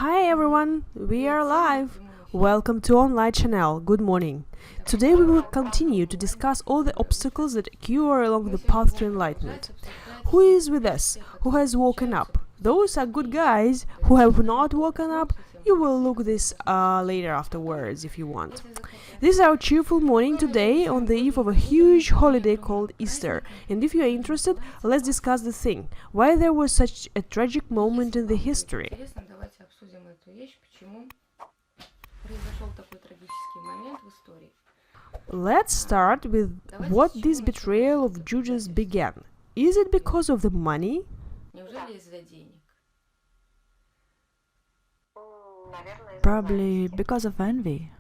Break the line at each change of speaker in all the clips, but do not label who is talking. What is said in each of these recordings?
Hi everyone, we are live. Welcome to Online Channel. Good morning. Today we will continue to discuss all the obstacles that occur along the path to enlightenment. Who is with us? Who has woken up? Those are good guys. Who have not woken up, you will look this later afterwards if you want. This is our cheerful morning today on the eve of a huge holiday called Easter. And if you are interested, let's discuss the thing. Why there was such a tragic moment in the history. Let's start with what this betrayal of Judas began. Is it because of the money?
Probably because of envy.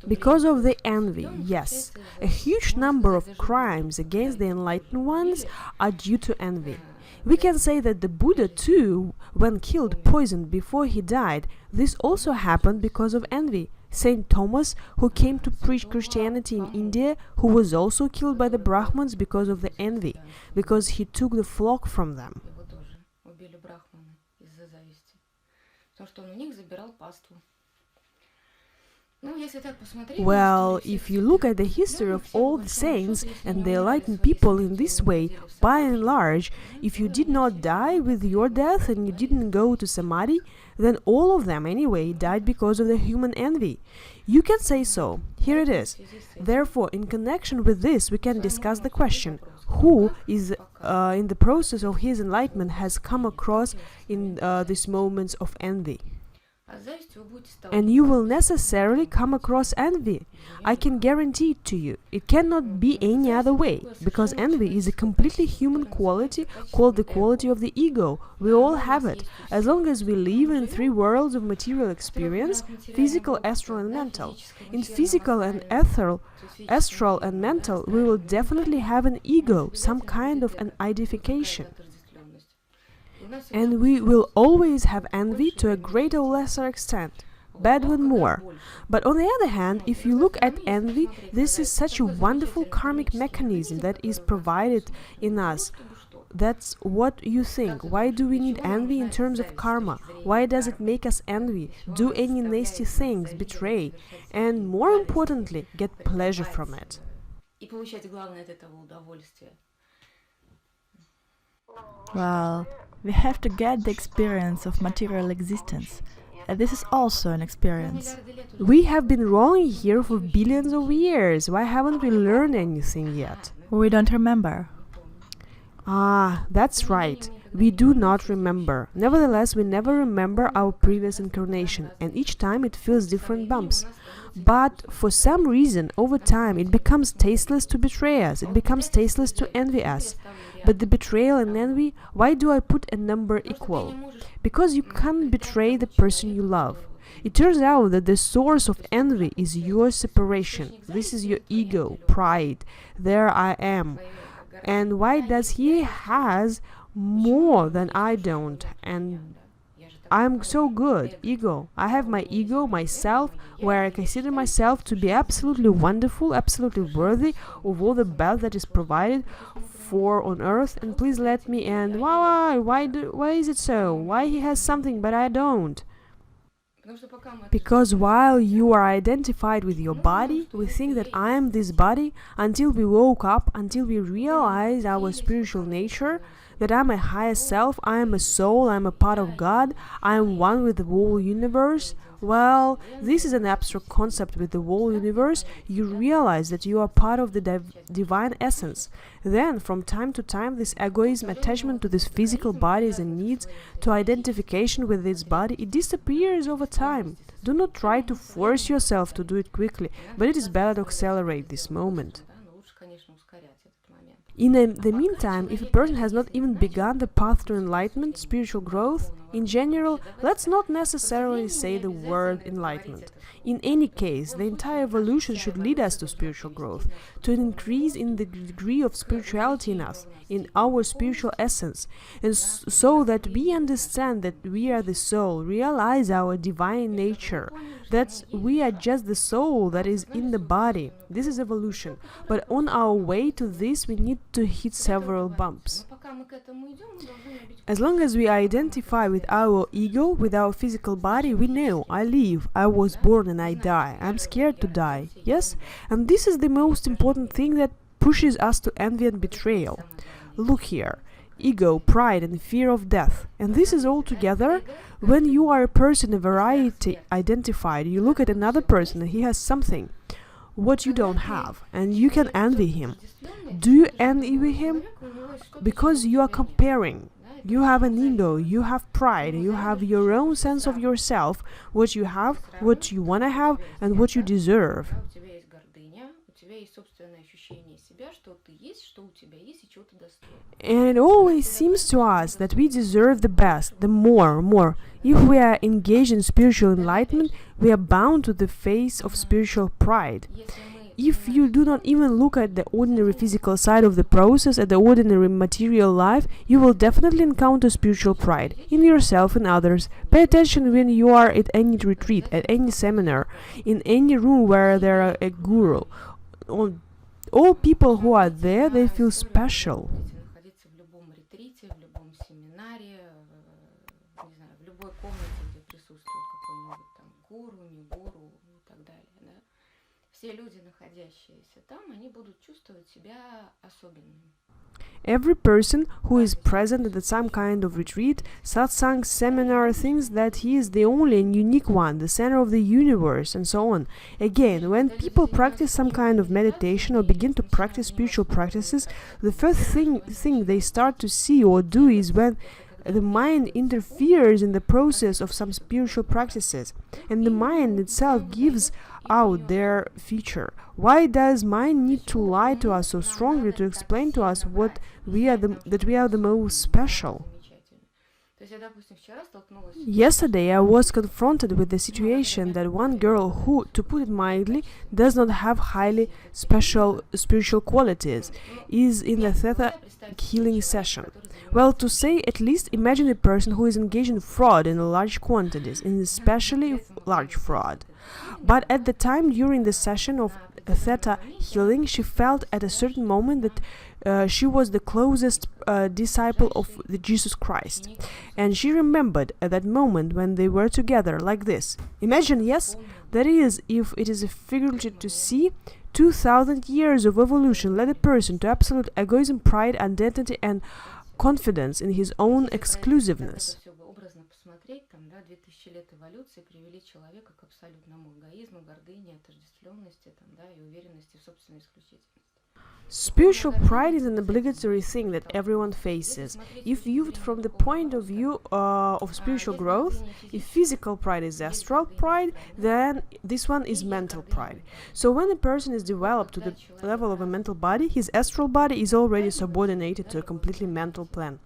Because of the envy, yes. A huge number of crimes against the enlightened ones are due to envy. We can say that the Buddha too, when killed, poisoned before he died, this also happened because of envy. Saint Thomas, who came to preach Christianity in India, who was also killed by the Brahmins because of the envy, because he took the flock from them. Well, if you look at the history of all the saints and the enlightened people in this way, by and large, if you did not die with your death and you didn't go to Samadhi, then all of them anyway died because of the human envy. You can say so. Here it is. Therefore, in connection with this, we can discuss the question, who is in the process of his enlightenment has come across in these moments of envy. And you will necessarily come across envy. I can guarantee it to you. It cannot be any other way, because envy is a completely human quality called the quality of the ego. We all have it. As long as we live in three worlds of material experience, physical, astral and mental. In physical and astral and mental, we will definitely have an ego, some kind of an identification. And we will always have envy to a greater or lesser extent, bad one more. But on the other hand, if you look at envy, this is such a wonderful karmic mechanism that is provided in us. That's what you think. Why do we need envy in terms of karma? Why does it make us envy, do any nasty things, betray, and more importantly, get pleasure from it?
Well, we have to get the experience of material existence. And this is also an experience.
We have been rolling here for billions of years. Why haven't we learned anything yet?
We don't remember.
Ah, that's right. We do not remember. Nevertheless, we never remember our previous incarnation, and each time it feels different bumps. But for some reason, over time, it becomes tasteless to betray us. It becomes tasteless to envy us. But the betrayal and envy, why do I put a number equal? Because you can't betray the person you love. It turns out that the source of envy is your separation. This is your ego, pride. There I am. And why does he has more than I don't? And I'm so good, ego. I have my ego, myself, where I consider myself to be absolutely wonderful, absolutely worthy of all the best that is provided for on earth. And please let me end. Why is it so? Why he has something but I don't? Because while you are identified with your body, we think that I am this body until we woke up, until we realize our spiritual nature, that I am a higher self, I am a soul, I am a part of God, I am one with the whole universe. Well, this is an abstract concept with the whole universe. You realize that you are part of the divine essence. Then, from time to time, this egoism, attachment to these physical bodies and needs, to identification with this body, it disappears over time. Do not try to force yourself to do it quickly, but it is better to accelerate this moment. In the meantime, if a person has not even begun the path to enlightenment, spiritual growth, in general, let's not necessarily say the word enlightenment. In any case, the entire evolution should lead us to spiritual growth, to an increase in the degree of spirituality in us, in our spiritual essence, and so that we understand that we are the soul, realize our divine nature, that we are just the soul that is in the body. This is evolution. But on our way to this, we need to hit several bumps. As long as we identify with our ego, with our physical body, we know, I live, I was born and I die, I'm scared to die, yes? And this is the most important thing that pushes us to envy and betrayal. Look here, ego, pride and fear of death. And this is all together. When you are a person, a variety identified, you look at another person and he has something what you don't have, and you can envy him. Do you envy him? Because you are comparing. You have an ego, you have pride, you have your own sense of yourself, what you have, what you want to have, and what you deserve. And it always seems to us that we deserve the best, the more. If we are engaged in spiritual enlightenment, we are bound to the face of spiritual pride. If you do not even look at the ordinary physical side of the process, at the ordinary material life, you will definitely encounter spiritual pride in yourself and others. Pay attention when you are at any retreat, at any seminar, in any room where there are a guru. All people who are there, they feel special. Every person who is present at some kind of retreat, satsang, seminar, thinks that he is the only and unique one, the center of the universe, and so on. Again, when people practice some kind of meditation or begin to practice spiritual practices, the first thing they start to see or do is when the mind interferes in the process of some spiritual practices, and the mind itself gives out their feature. Why does mind need to lie to us so strongly to explain to us that we are the most special? Yesterday I was confronted with the situation that one girl who, to put it mildly, does not have highly special spiritual qualities, is in the theta healing session. Well, to say at least, imagine a person who is engaged in fraud in large quantities, in especially large fraud. But at the time during the session of theta healing, she felt at a certain moment that she was the closest disciple of the Jesus Christ. And she remembered at that moment when they were together like this. Imagine, yes? That is, if it is a figurative to see, 2000 years of evolution led a person to absolute egoism, pride, identity and confidence in his own exclusiveness. Spiritual pride is an obligatory thing that everyone faces. If viewed from the point of view of spiritual growth, if physical pride is astral pride, then this one is mental pride. So when a person is developed to the level of a mental body, his astral body is already subordinated to a completely mental plan.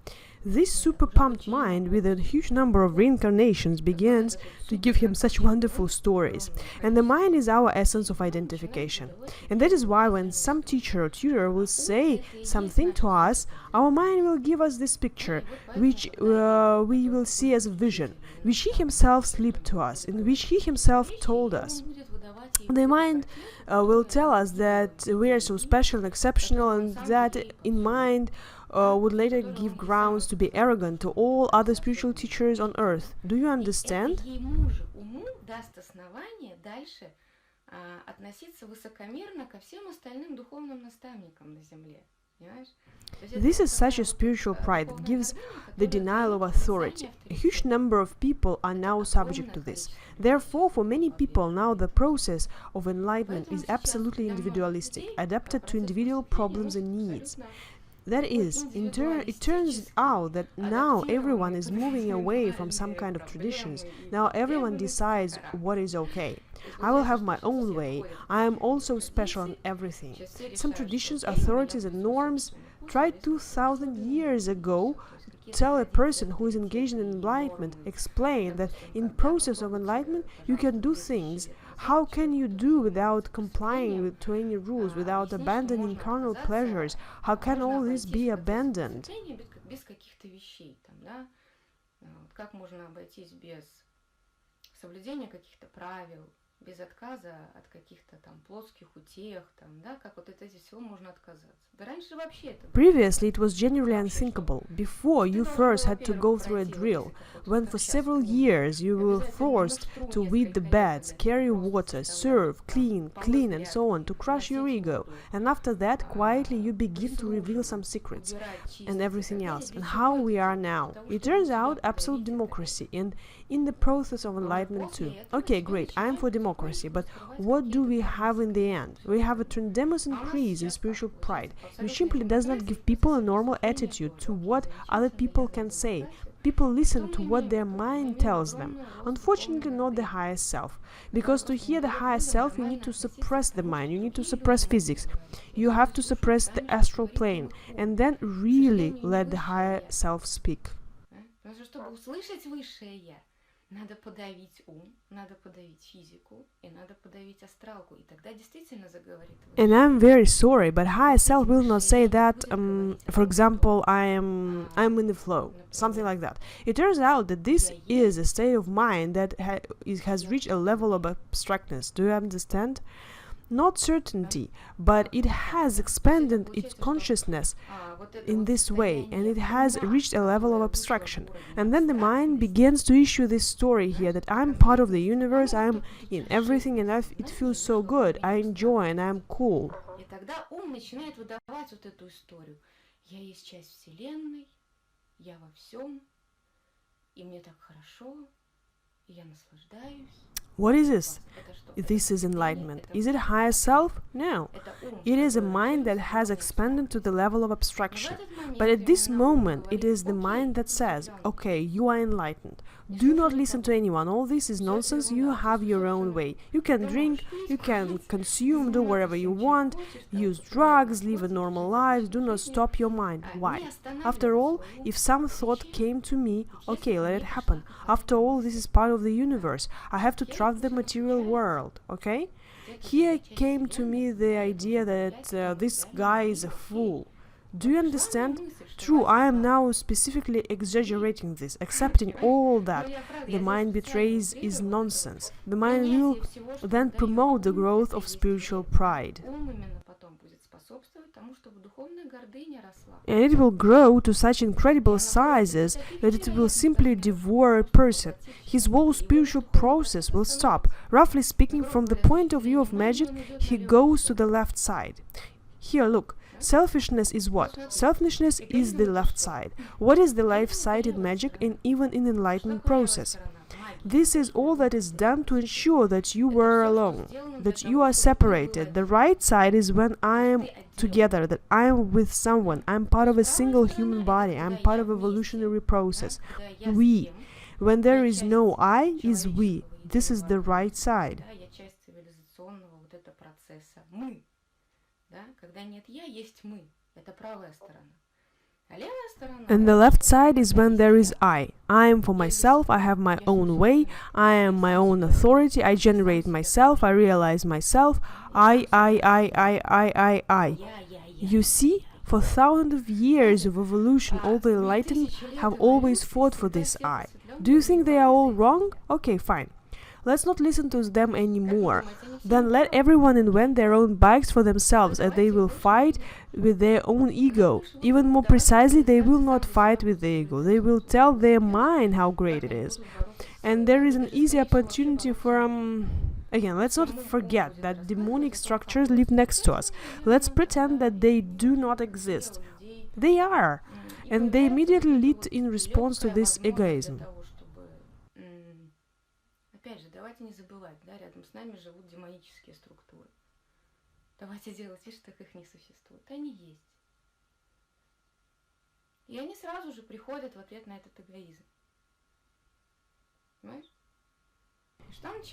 This super-pumped mind, with a huge number of reincarnations, begins to give him such wonderful stories. And the mind is our essence of identification. And that is why when some teacher or tutor will say something to us, our mind will give us this picture, which we will see as a vision, which he himself slipped to us, in which he himself told us. The mind will tell us that we are so special and exceptional, and that in mind would later give grounds to be arrogant to all other spiritual teachers on earth. Do you understand? This is such a spiritual pride that gives the denial of authority. A huge number of people are now subject to this. Therefore, for many people now the process of enlightenment is absolutely individualistic, adapted to individual problems and needs. That is, it turns out that now everyone is moving away from some kind of traditions. Now everyone decides what is okay. I will have my own way. I am also special in everything. Some traditions, authorities and norms tried 2000 years ago tell a person who is engaged in enlightenment, explain that in process of enlightenment you can do things. How can you do without complying to any rules, without abandoning carnal pleasures? How can all this be abandoned?
без отказа от каких-то там плотских утех, там, да, как вот от этих всего можно отказаться. Да раньше вообще это было.
Previously, it was genuinely unthinkable. Before, you first had to go through a drill, when for several years you were forced to weed the beds, carry water, serve, clean, and so on, to crush your ego. And after that, quietly you begin to reveal some secrets and everything else, and how we are now. It turns out absolute democracy, and in the process of enlightenment too. Okay, great, I'm for democracy, but what do we have in the end? We have a tremendous increase in spiritual pride, which simply does not give people a normal attitude to what other people can say. People listen to what their mind tells them. Unfortunately, not the higher self. Because to hear the higher self, you need to suppress the mind, you need to suppress physics. You have to suppress the astral plane, and then really let the higher self speak.
Чтобы услышать высшее я, надо подавить ум, надо подавить физику, и надо подавить астралку, и тогда действительно заговорит.
And I'm very sorry, but higher self will not say that, for example, I'm in the flow, something like that. It turns out that this is a state of mind that has reached a level of abstractness. Do you understand? Not certainty, but it has expanded its consciousness in this way, and it has reached a level of abstraction. And then the mind begins to issue this story here that I'm part of the universe, I'm in everything, and it feels so good, I enjoy, and I'm cool.
И тогда ум начинает выдавать вот эту историю. Я есть часть Вселенной, я во всем, и мне так хорошо, и я наслаждаюсь.
What is this? This is enlightenment. Is it higher self? No. It is a mind that has expanded to the level of abstraction. But at this moment, it is the mind that says, okay, you are enlightened. Do not listen to anyone. All this is nonsense. You have your own way. You can drink, you can consume, do whatever you want, use drugs, live a normal life. Do not stop your mind. Why? After all, if some thought came to me, okay, let it happen. After all, this is part of the universe. I have to trust the material world, okay? Here came to me the idea that this guy is a fool. Do you understand? True, I am now specifically exaggerating this, accepting all that the mind betrays is nonsense. The mind will then promote the growth of spiritual pride. And it will grow to such incredible sizes that it will simply devour a person. His whole spiritual process will stop. Roughly speaking, from the point of view of magic, he goes to the left side. Here, look. Selfishness is what? Selfishness is the left side. What is the left side in magic and even in enlightenment process? This is all that is done to ensure that you were alone, that you are separated. The right side is when I am together, that I am with someone, I am part of a single human body, I am part of evolutionary process. We. When there is no I, is we. This is the right side. And the left side is when there is I. I am for myself, I have my own way, I am my own authority, I generate myself, I realize myself, I. You see, for thousands of years of evolution, all the enlightened have always fought for this I. Do you think they are all wrong? Okay, fine. Let's not listen to them anymore. Then let everyone invent their own bikes for themselves, and they will fight with their own ego. Even more precisely, they will not fight with the ego. They will tell their mind how great it is. And there is an easy opportunity for... Again, let's not forget that demonic structures live next to us. Let's pretend that they do not exist. They are. And they immediately lead in response to this egoism.
Опять же, давайте не забывать, да, рядом с нами живут демонические структуры. Давайте делать вид, что их не существует. Они есть. И они сразу же приходят в ответ на этот эгоизм. Понимаешь?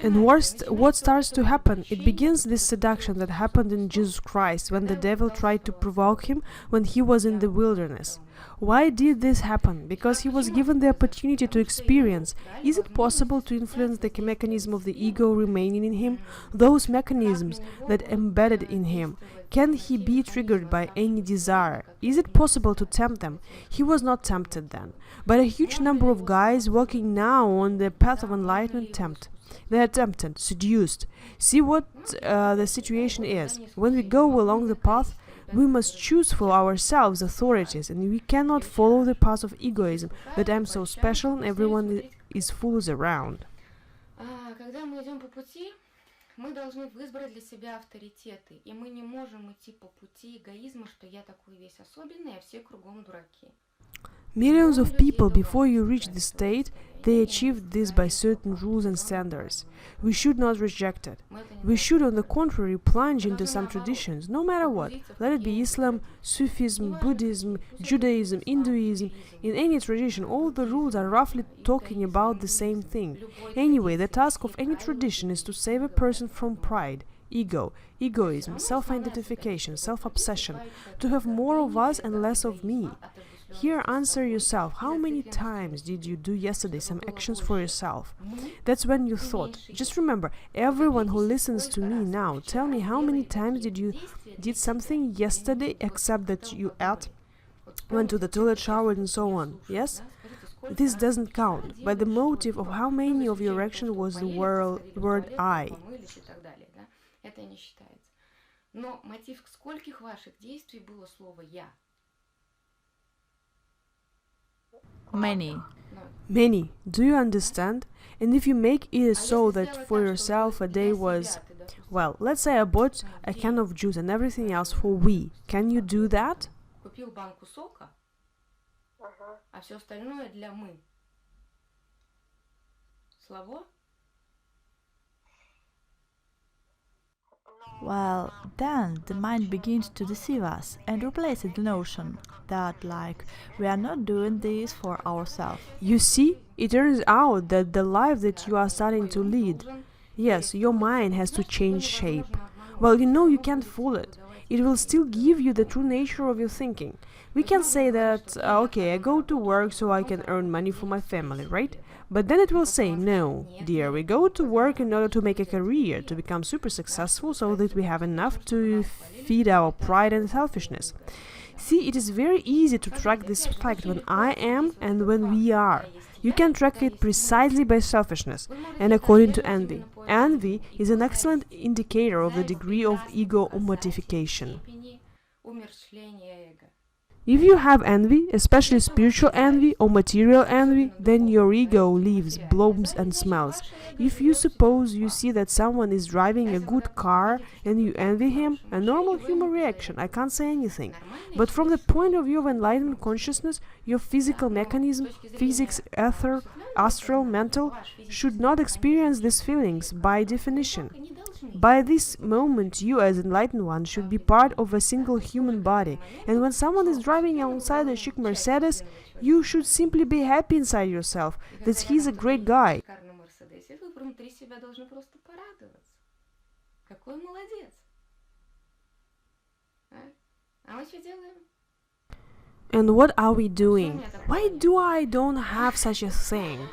And what starts to happen? It begins this seduction that happened in Jesus Christ when the devil tried to provoke him when he was in the wilderness. Why did this happen? Because he was given the opportunity to experience. Is it possible to influence the mechanism of the ego remaining in him? Those mechanisms that embedded in him. Can he be triggered by any desire? Is it possible to tempt them? He was not tempted then. But a huge number of guys walking now on the path of enlightenment tempt. They are tempted, seduced. See what the situation is. When we go along the path, we must choose for ourselves authorities, and we cannot follow the path of egoism, that I am so special and everyone is fools around.
Когда мы идем по пути, мы должны выбрать для себя авторитеты, и мы не можем идти по пути эгоизма, что я такой весь особенный, а все кругом дураки.
Millions of people, before you reach this state, they achieved this by certain rules and standards. We should not reject it. We should, on the contrary, plunge into some traditions, no matter what. Let it be Islam, Sufism, Buddhism, Judaism, Hinduism. In any tradition, all the rules are roughly talking about the same thing. Anyway, the task of any tradition is to save a person from pride, ego, egoism, self-identification, self-obsession, to have more of us and less of me. Here, answer yourself, how many times did you do yesterday some actions for yourself? That's when you thought. Just remember, everyone who listens to me now, tell me how many times did something yesterday except that you ate, went to the toilet, showered and so on, yes? This doesn't count, but the motive of how many of your actions was the word I.
Это не считается. Но мотив скольких ваших действий было слово «я»?
Many.
Many. Do you understand? And if you make it so that for yourself a day was, well, let's say I bought a can of juice and everything else for we. Can you do that?
Купил банку сока, а все остальное для мы. Слабо?
Well, then the mind begins to deceive us and replaces the notion that, like, we are not doing this for ourselves.
You see, it turns out that the life that you are starting to lead, yes, your mind has to change shape. Well, you know you can't fool it. It will still give you the true nature of your thinking. We can say that, okay, I go to work so I can earn money for my family, right? But then it will say, no, dear, we go to work in order to make a career, to become super successful so that we have enough to feed our pride and selfishness. See, it is very easy to track this fact when I am and when we are. You can track it precisely by selfishness and according to envy. Envy is an excellent indicator of the degree of ego mortification. If you have envy, especially spiritual envy or material envy, then your ego lives, blooms and smells. If you suppose you see that someone is driving a good car and you envy him, a normal human reaction, I can't say anything. But from the point of view of enlightenment consciousness, your physical mechanism, physics, ether, astral, mental, should not experience these feelings by definition. By this moment, you as enlightened one should be part of a single human body, and when someone is driving alongside a chic Mercedes, you should simply be happy inside yourself that he's a great guy. And what are we doing? Why do I don't have such a thing?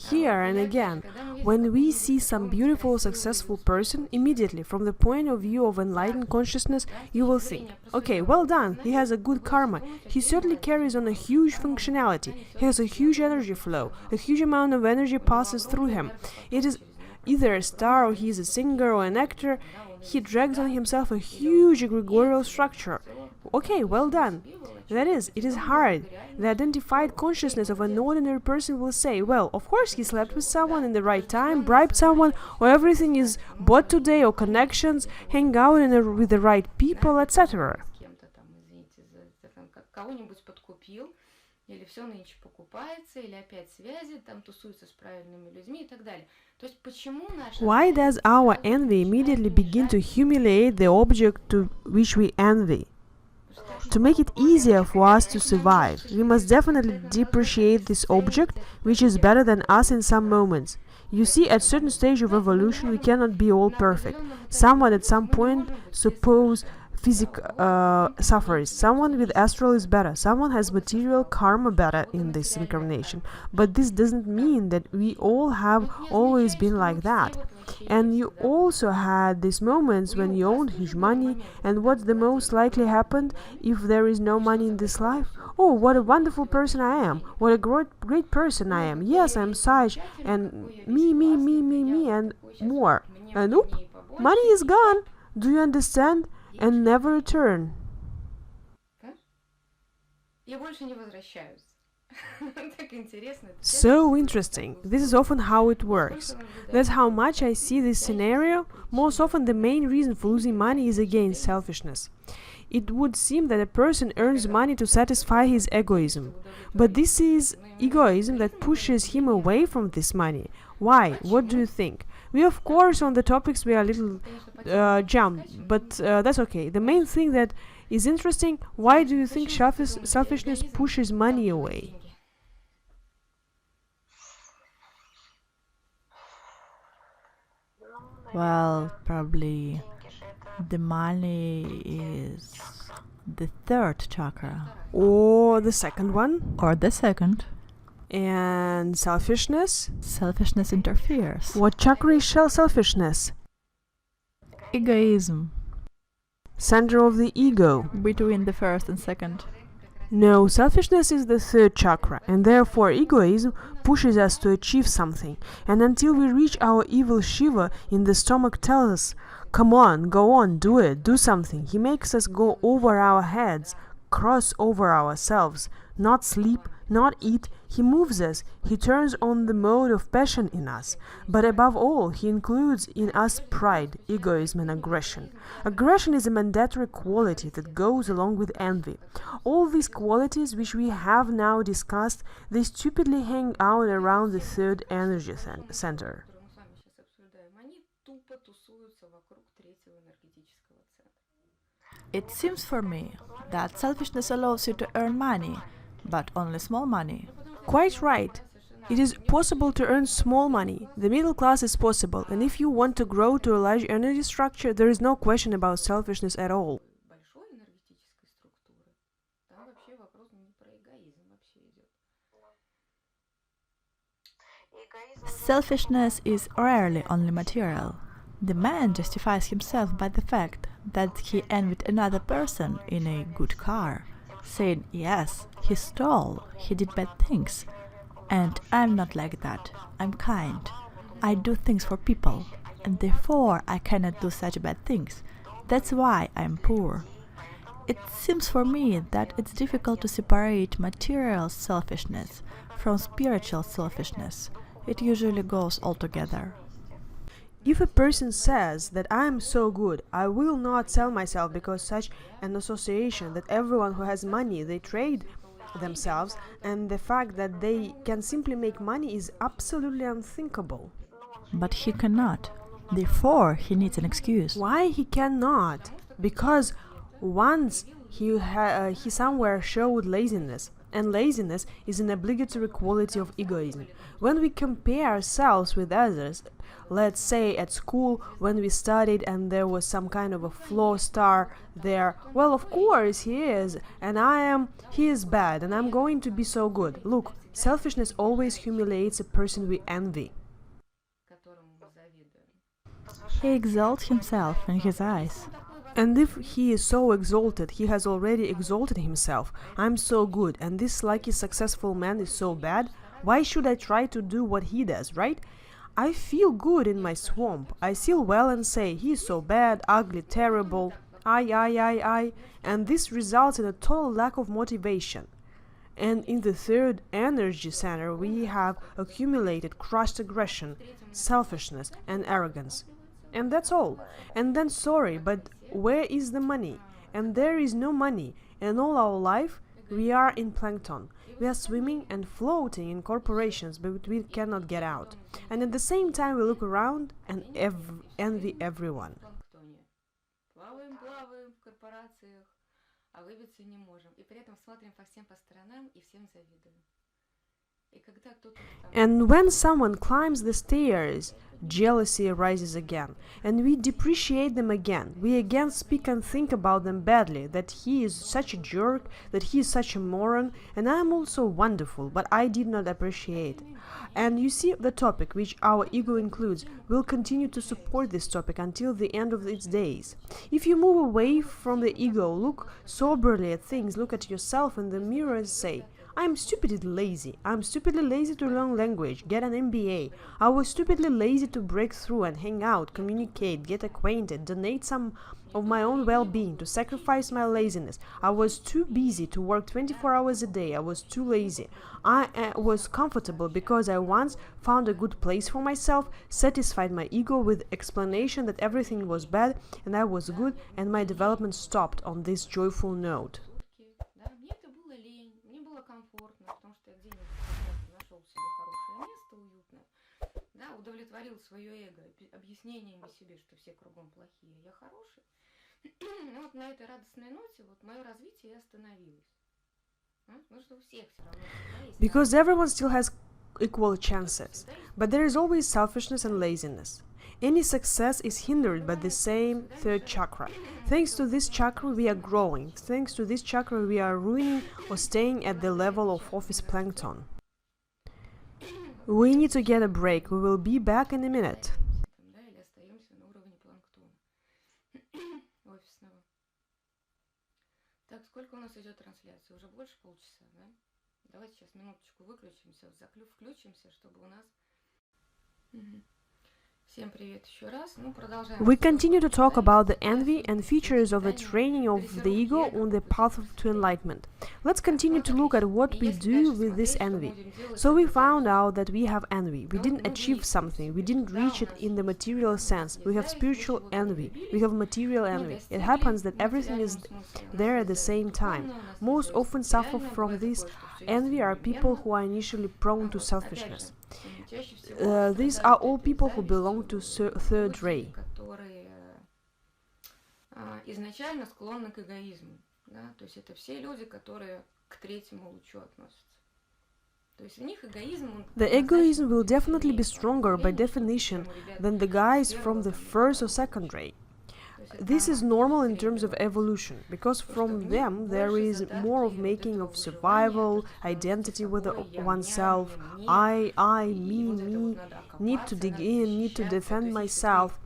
Here and again, when we see some beautiful, successful person, immediately, from the point of view of enlightened consciousness, you will think, okay, well done, he has a good karma, he certainly carries on a huge functionality, he has a huge energy flow, a huge amount of energy passes through him. It is either a star or he is a singer or an actor, he drags on himself a huge egregorial structure. Okay, well done. That is, it is hard. The identified consciousness of an ordinary person will say, well, of course he slept with someone in the right time, bribed someone, or everything is bought today, or connections, hang out with the right people, etc. Why does our envy immediately begin to humiliate the object to which we envy? To make it easier for us to survive, we must definitely depreciate this object, which is better than us in some moments. You see, at certain stage of evolution, we cannot be all perfect. Someone at some point, suppose, suffers. Someone with astral is better. Someone has material karma better in this incarnation. But this doesn't mean that we all have always been like that. And you also had these moments when you owned huge money, and what's the most likely happened if there is no money in this life? Oh, what a wonderful person I am! What a great person I am! Yes, I'm such, and me, and more. And oop, money is gone. Do you understand? And never return.
И больше не возвращаются. Так интересно.
So interesting. This is often how it works. That's how much I see this scenario. Most often, the main reason for losing money is again selfishness. It would seem that a person earns money to satisfy his egoism. But this is egoism that pushes him away from this money. Why? What do you think? We, of course, on the topics we are a little jumped, but that's okay. The main thing that is interesting, why do you think selfishness pushes money away?
Well, probably the money is the third chakra.
Or the second one?
Or the second.
And selfishness?
Selfishness interferes.
What chakra is selfishness?
Egoism.
Center of the ego.
Between the first and second.
No, selfishness is the third chakra, and therefore egoism pushes us to achieve something. And until we reach our evil Shiva in the stomach tells us, come on, go on, do it, do something. He makes us go over our heads, cross over ourselves, not sleep, not eat. He moves us, he turns on the mode of passion in us. But above all, he includes in us pride, egoism and aggression. Aggression is a mandatory quality that goes along with envy. All these qualities which we have now discussed, they stupidly hang out around the third energy center.
It seems for me that selfishness allows you to earn money, but only small money.
Quite right. It is possible to earn small money. The middle class is possible, and if you want to grow to a large energy structure, there is no question about selfishness at all.
Selfishness is rarely only material. The man justifies himself by the fact that he envied another person in a good car, saying, yes, he stole, he did bad things. And I'm not like that. I'm kind. I do things for people, and therefore I cannot do such bad things. That's why I'm poor. It seems for me that it's difficult to separate material selfishness from spiritual selfishness. It usually goes all together.
If a person says that I am so good, I will not sell myself because such an association that everyone who has money, they trade themselves, and the fact that they can simply make money is absolutely unthinkable.
But he cannot. Therefore, he needs an excuse.
Why he cannot? Because once he somewhere showed laziness, and laziness is an obligatory quality of egoism. When we compare ourselves with others, let's say at school when we studied and there was some kind of a flaw star there, well, of course he is, and he is bad, and I'm going to be so good. Look, selfishness always humiliates a person we envy.
He exalts himself in his eyes.
And if he is so exalted, he has already exalted himself. I'm so good, and this lucky successful man is so bad. Why should I try to do what he does, right? I feel good in my swamp. I feel well and say, he's so bad, ugly, terrible, I, and this results in a total lack of motivation. And in the third energy center, we have accumulated crushed aggression, selfishness, and arrogance. And that's all. And then sorry, but where is the money? And there is no money. And all our life, we are in plankton. We are swimming and floating in corporations, but we cannot get out. And at the same time, we look around and envy everyone. And when someone climbs the stairs, jealousy arises again, and we depreciate them again. We again speak and think about them badly, that he is such a jerk, that he is such a moron, and I am also wonderful, but I did not appreciate. And you see, the topic, which our ego includes, will continue to support this topic until the end of its days. If you move away from the ego, look soberly at things, look at yourself in the mirror and say, I'm stupidly lazy. I'm stupidly lazy to learn language, get an MBA. I was stupidly lazy to break through and hang out, communicate, get acquainted, donate some of my own well-being, to sacrifice my laziness. I was too busy to work 24 hours a day. I was too lazy. I was comfortable because I once found a good place for myself, satisfied my ego with explanation that everything was bad and I was good, and my development stopped on this joyful note.
Удовлетворил свое эго объяснениями себе, что все кругом плохие, я хороший. Вот на этой радостной ноте вот мое развитие и остановилось. Потому что у всех все равно есть.
Because everyone still has equal chances, but there is always selfishness and laziness. Any success is hindered by the same third chakra. Thanks to this chakra we are growing. Thanks to this chakra we are ruining or staying at the level of office plankton. We need to get a break. We will be back in a minute.
Так, сколько у нас идет трансляция? Уже больше полчаса, да? Давайте сейчас минуточку выключимся, включимся, чтобы у нас... Всем привет еще раз. Ну, продолжаем.
We continue to talk about the envy and features of the training of the ego on the path to enlightenment. Let's continue to look at what we do with this envy. So we found out that we have envy. We didn't achieve something. We didn't reach it in the material sense. We have spiritual envy. We have material envy. It happens that everything is there at the same time. Most often suffer from this envy are people who are initially prone to selfishness. These are all people who belong to third ray.
Изначально склонны к эгоизму, да, то есть это все люди, которые к третьему лучу относятся. То есть в них эгоизм.
The egoism will definitely be stronger by definition than the guys from the first or second ray. This is normal in terms of evolution, because from them there is more of making of survival, identity with oneself, I, me, need to dig in, need to defend myself.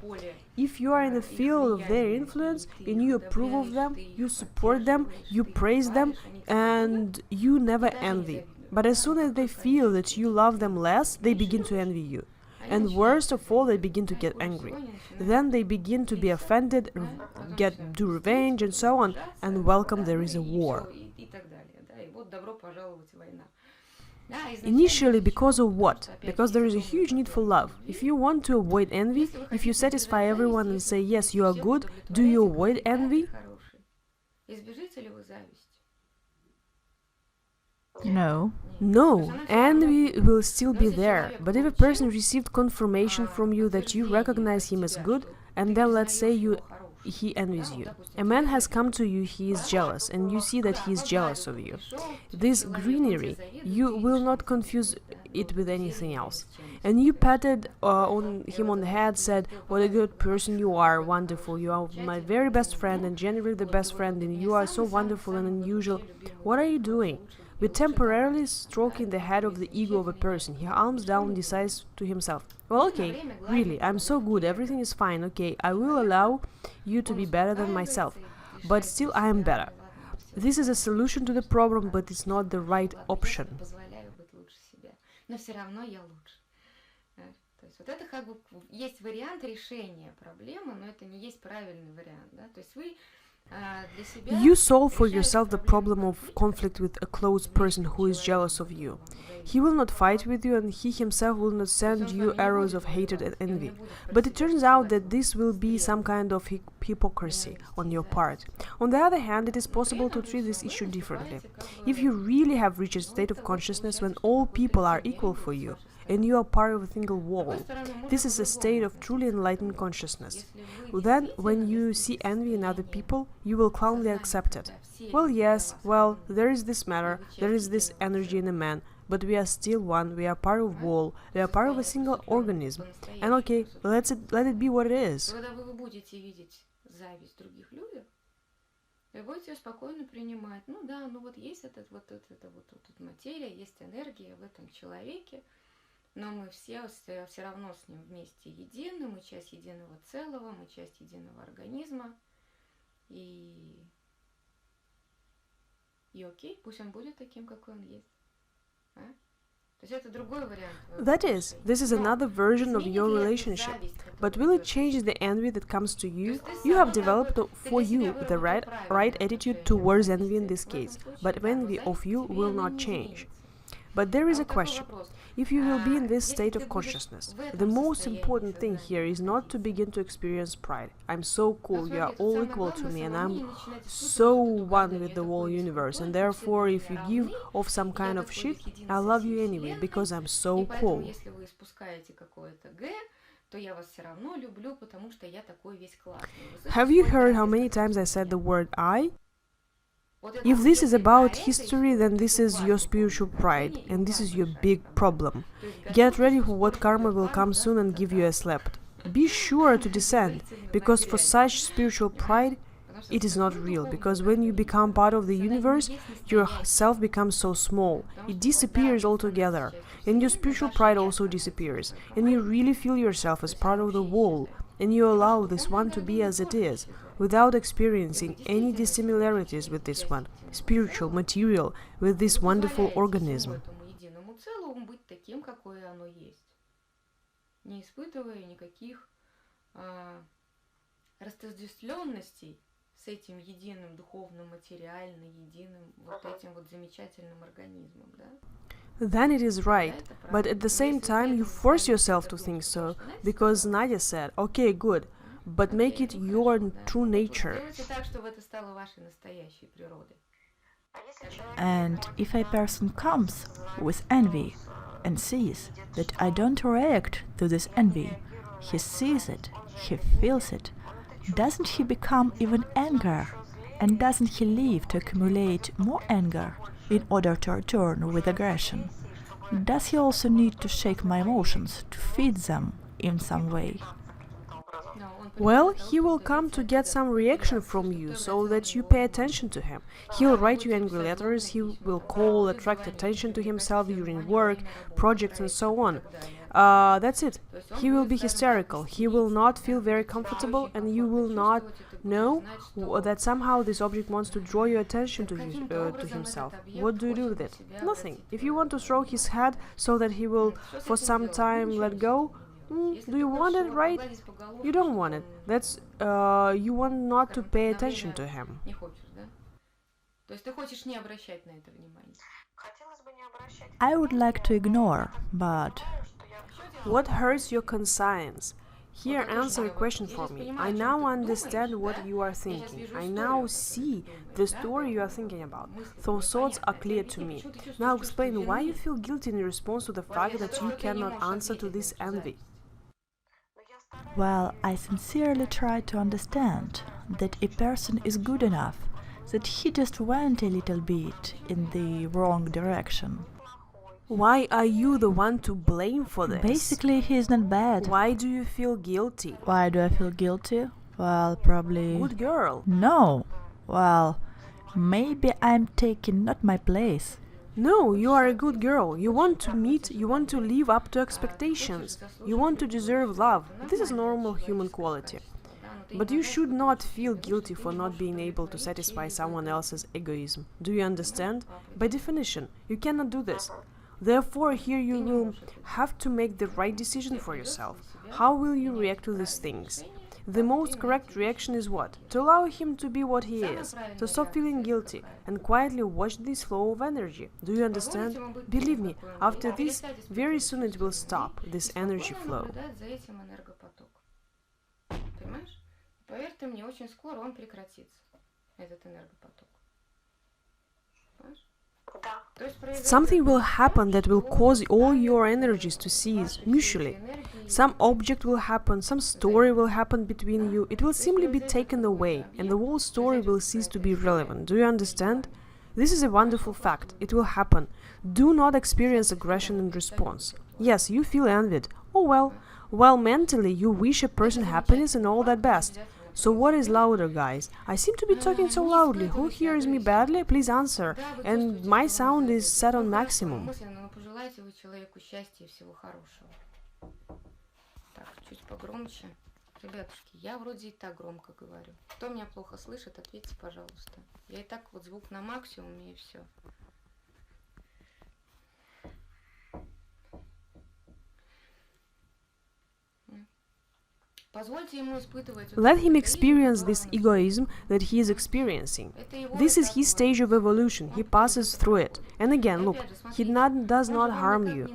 If you are in the field of their influence and you approve of them, you support them, you praise them, and you never envy. But as soon as they feel that you love them less, they begin to envy you. And worst of all, they begin to get angry. Then they begin to be offended, do revenge, and so on, and welcome there is a war. Initially, because of what? Because there is a huge need for love. If you want to avoid envy, if you satisfy everyone and say, yes, you are good, do you avoid envy?
No.
No, envy will still be there, but if a person received confirmation from you that you recognize him as good, and then let's say he envies you. A man has come to you, he is jealous, and you see that he is jealous of you. This greenery, you will not confuse it with anything else. And you patted him on the head, said, what a good person you are, wonderful, you are my very best friend, and generally the best friend, and you are so wonderful and unusual. What are you doing? We're temporarily stroking the head of the ego of a person. He arms down, decides to himself, well, okay, really, I'm so good, everything is fine, okay, I will allow you to be better than myself, but still I am better. This is a solution to the problem, but it's not the right option.
Вот это как бы есть вариант решения проблемы, но это не есть правильный вариант, да, то есть вы
You solve for yourself the problem of conflict with a close person who is jealous of you. He will not fight with you and he himself will not send you arrows of hatred and envy. But it turns out that this will be some kind of hypocrisy on your part. On the other hand, it is possible to treat this issue differently. If you really have reached a state of consciousness when all people are equal for you, and you are part of a single wall. This is a state of truly enlightened consciousness. Then, when you see envy in other people, you will calmly accept it. Well, yes, well, there is this matter, there is this energy in a man, but we are still one, we are part of whole, we are part of a single organism. And okay, let it be what it is.
Когда вы будете видеть зависть в других людях, вы будете ее спокойно принимать. Ну да, ну вот есть эта вот материя, есть энергия в этом человеке, но мы все равно с ним вместе едины, мы часть единого целого, мы часть единого организма. И окей, пусть он будет таким, какой он есть. А? То есть это другой вариант.
That is, this is another version of your relationship. But will it change the envy that comes to you? You have developed for you the right attitude towards envy in this case, but envy of you will not change. But there is a question. If you will be in this state of consciousness, the most important thing here is not to begin to experience pride. I'm so cool, you are all equal to me, and I'm so one with the whole universe, and therefore if you give off some kind of shit, I love you anyway, because I'm so cool. Have you heard how many times I said the word I? If this is about history, then this is your spiritual pride, and this is your big problem. Get ready for what karma will come soon and give you a slap. Be sure to descend, because for such spiritual pride, it is not real, because when you become part of the universe, your self becomes so small, it disappears altogether, and your spiritual pride also disappears, and you really feel yourself as part of the whole, and you allow this one to be as it is, without experiencing any dissimilarities with this one, spiritual, material, with this wonderful organism.
С этим единым духовным, материально единым вот этим вот замечательным организмом, да?
Then it is right, but at the same time you force yourself to think so, because Nadia said, okay, good, but make it your true nature.
And if a person comes with envy and sees that I don't react to this envy, he sees it, he feels it, doesn't he become even anger? And doesn't he live to accumulate more anger in order to return with aggression? Does he also need to shake my emotions to feed them in some way?
Well, he will come to get some reaction from you, so that you pay attention to him. He will write you angry letters, he will call, attract attention to himself during work, projects and so on. That's it. He will be hysterical, he will not feel very comfortable, and you will not know that somehow this object wants to draw your attention to himself. What do you do with it? Nothing. If you want to stroke his head so that he will for some time let go, do you want it, right? You don't want it. That's you want not to pay attention to him.
I would like to ignore, but...
What hurts your conscience? Here, answer a question for me. I now understand what you are thinking. I now see the story you are thinking about. Those thoughts are clear to me. Now explain why you feel guilty in response to the fact that you cannot answer to this envy.
Well, I sincerely try to understand that a person is good enough, that he just went a little bit in the wrong direction.
Why are you the one to blame for this?
Basically, he is not bad.
Why do you feel guilty?
Why do I feel guilty? Well, probably...
Good girl.
No. Well, maybe I'm taking not my place.
No, you are a good girl. You want to meet, you want to live up to expectations. You want to deserve love. This is normal human quality. But you should not feel guilty for not being able to satisfy someone else's egoism. Do you understand? By definition, you cannot do this. Therefore, here you will have to make the right decision for yourself. How will you react to these things? The most correct reaction is what? To allow him to be what he is, to stop feeling guilty, and quietly watch this flow of energy. Do you understand? Believe me, after this, very soon it will stop, this energy flow.
Поверьте мне, очень скоро он прекратится, этот энергопоток.
Something will happen that will cause all your energies to cease mutually. Some object will happen, some story will happen between you. It will simply be taken away, and the whole story will cease to be relevant. Do you understand? This is a wonderful fact. It will happen. Do not experience aggression in response. Yes, you feel envied. Oh well. While mentally you wish a person happiness and all that best. So what is louder, guys? I seem to be talking so loudly. Who hears me badly? Please answer. And my sound is set on maximum.
Мысленно, но пожелайте вы человеку счастья и всего хорошего. Так, чуть погромче. Ребятушки, я вроде и так громко говорю. Кто меня плохо слышит, ответьте, пожалуйста. Я и так вот звук на максимуме и все.
Let him experience this egoism that he is experiencing. This is his stage of evolution. He passes through it. And again, look, he does not harm you.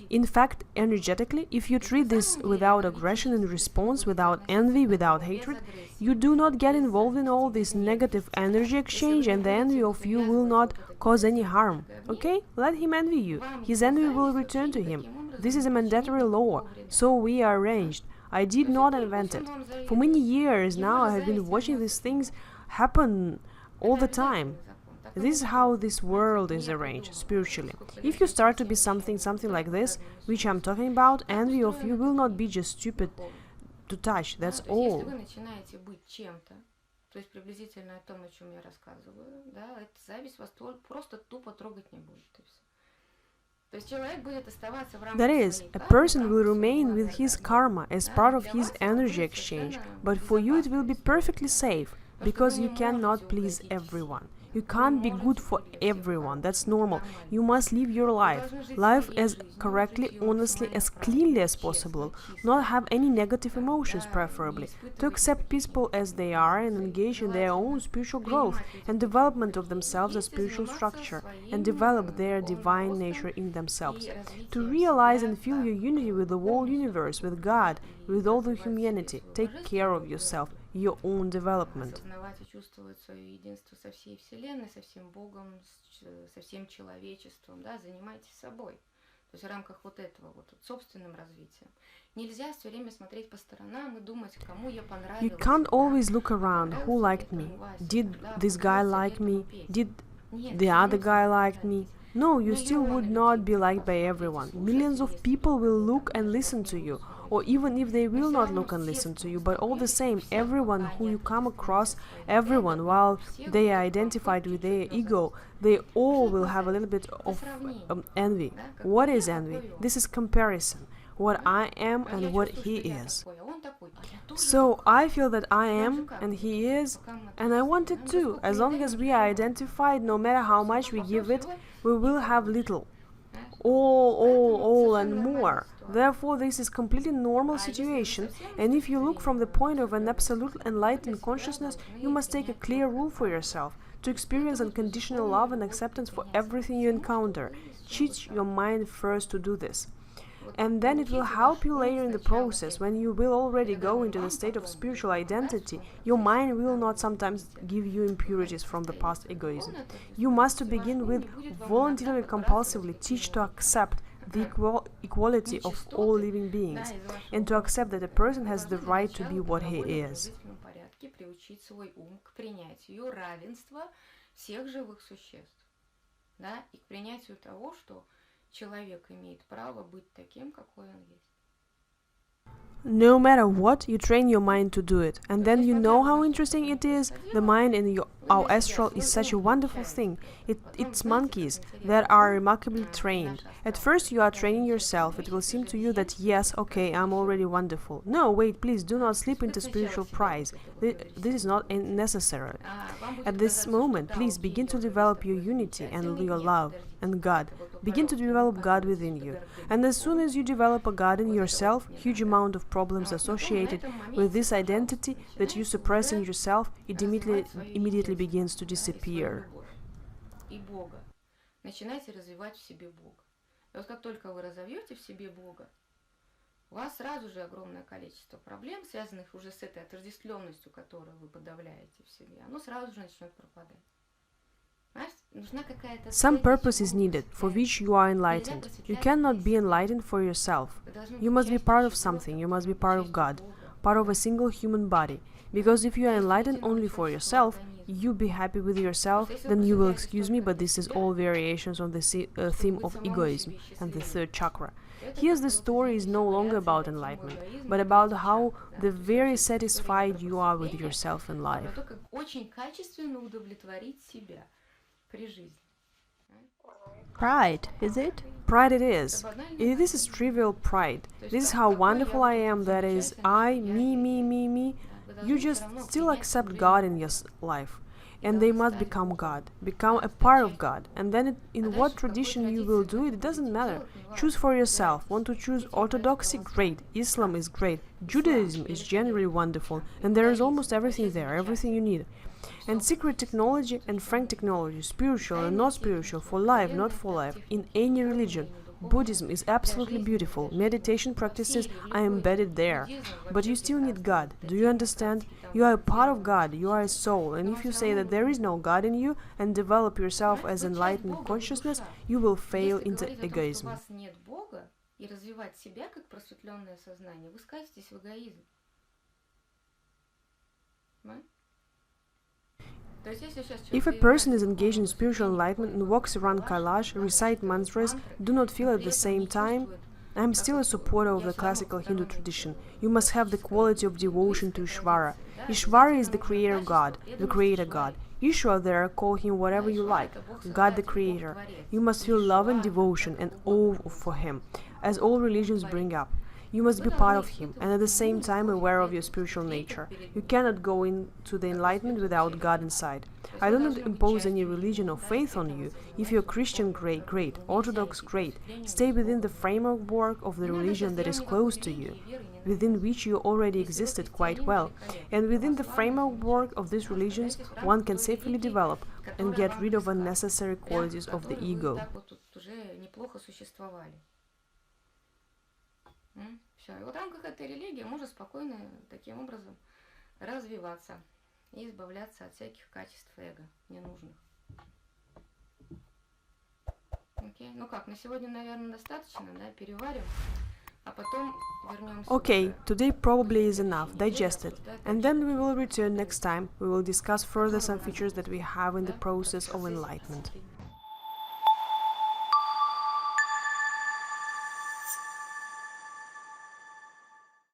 In fact, energetically, if you treat this without aggression in response, without envy, without hatred, you do not get involved in all this negative energy exchange, and the envy of you will not cause any harm. Okay? Let him envy you. His envy will return to him. This is a mandatory law, so we are arranged. I did not invent it. For many years now I have been watching these things happen all the time. This is how this world is arranged, spiritually. If you start to be something like this, which I'm talking about, envy of you will not be just stupid to touch, that's all.
То есть приблизительно о том, о чем я рассказываю, да, эта зависть вас просто тупо трогать не будет.
That is, a person will remain with his karma as part of his energy exchange, but for you it will be perfectly safe, because you cannot please everyone. You can't be good for everyone, that's normal. You must live your life as correctly, honestly, as cleanly as possible, not have any negative emotions preferably, to accept people as they are and engage in their own spiritual growth and development of themselves as spiritual structure, and develop their divine nature in themselves, to realize and feel your unity with the whole universe, with God, with all the humanity. Take care of yourself, your own development.
Осознавать и чувствовать свое единство со всей Вселенной, со всем Богом, со всем человечеством, да, занимайтесь собой. То есть в рамках вот этого вот собственным развитием. Нельзя все время смотреть по сторонам и думать, кому я понравилась.
You can't always look around, who liked me? Did this guy like me? Did the other guy like me? No, you still would not be liked by everyone. Millions of people will look and listen to you. Or even if they will not look and listen to you, but all the same, everyone who you come across, everyone, while they are identified with their ego, they all will have a little bit of envy. What is envy? This is comparison. What I am and what he is. So I feel that I am and he is, and I want it too. As long as we are identified, no matter how much we give it, we will have little. All and more. Therefore, this is completely normal situation, and if you look from the point of an absolute enlightened consciousness, you must take a clear rule for yourself, to experience unconditional love and acceptance for everything you encounter. Teach your mind first to do this. And then it will help you later in the process, when you will already go into the state of spiritual identity. Your mind will not sometimes give you impurities from the past egoism. You must to begin with voluntarily compulsively teach to accept the equality of all living beings, and to accept that a person has the right to be what he is.
Приучить свой ум к принятию равенства всех живых существ, да, и к принятию того, что человек имеет право быть таким, какой он есть.
No matter what, you train your mind to do it, and then you know how interesting it is. The mind in our astral is such a wonderful thing. It's monkeys that are remarkably trained. At first you are training yourself. It will seem to you that yes, okay, I'm already wonderful. No, wait, please do not slip into spiritual pride. This is not necessary. At this moment, please begin to develop your unity and your love and God. Begin to develop God within you. And as soon as you develop a God in yourself, huge amount of problems associated with this identity that you suppress in yourself, it immediately begins to disappear.
И Бога. Начинайте развивать в себе Бога. И вот как только вы разовьете в себе Бога, у вас сразу же огромное количество проблем, связанных уже с этой отождествленностью, которую вы подавляете в себе, оно сразу же начнет пропадать.
Some purpose is needed, for which you are enlightened. You cannot be enlightened for yourself. You must be part of something, you must be part of God. part of a single human body. Because if you are enlightened only for yourself, you be happy with yourself, then you will excuse me, but this is all variations on the theme of egoism and the third chakra. Here the story is no longer about enlightenment, but about how the very satisfied you are with yourself in life.
Pride, is it?
Pride it is. This is trivial pride. This is how wonderful I am, that is, I, me. You just still accept God in your life. And they must become God, become a part of God. And then in what tradition you will do it doesn't matter. Choose for yourself. Want to choose Orthodoxy? Great. Islam is great. Judaism is generally wonderful. And there is almost everything there, everything you need. And secret technology and frank technology, spiritual and not spiritual, for life, not for life, in any religion. Buddhism is absolutely beautiful. Meditation practices are embedded there. But you still need God. Do you understand? You are a part of God. You are a soul. And if you say that there is no God in you and develop yourself as enlightened consciousness, you will fail into egoism. If a person is engaged in spiritual enlightenment and walks around Kailash, recite mantras, do not feel at the same time, I am still a supporter of the classical Hindu tradition. You must have the quality of devotion to Ishvara. Ishvara is the creator God, the creator God. Ishvara there, call him whatever you like, God the creator. You must feel love and devotion and awe for him, as all religions bring up. You must be part of him, and at the same time aware of your spiritual nature. You cannot go into the enlightenment without God inside. I do not impose any religion or faith on you. If you're Christian, great, great. Orthodox, great. Stay within the framework of the religion that is close to you, within which you already existed quite well. And within the framework of these religions, one can safely develop and get rid of unnecessary qualities of the ego.
Все. И вот в рамках этой религии можно спокойно таким образом развиваться и избавляться от всяких качеств эго ненужных. Окей. Ну как, на сегодня, наверное, достаточно, да? Переварим. А потом вернемся.
Okay, today probably is enough, digest it. And then we will return next time. We will discuss further some features that we have in the process of enlightenment.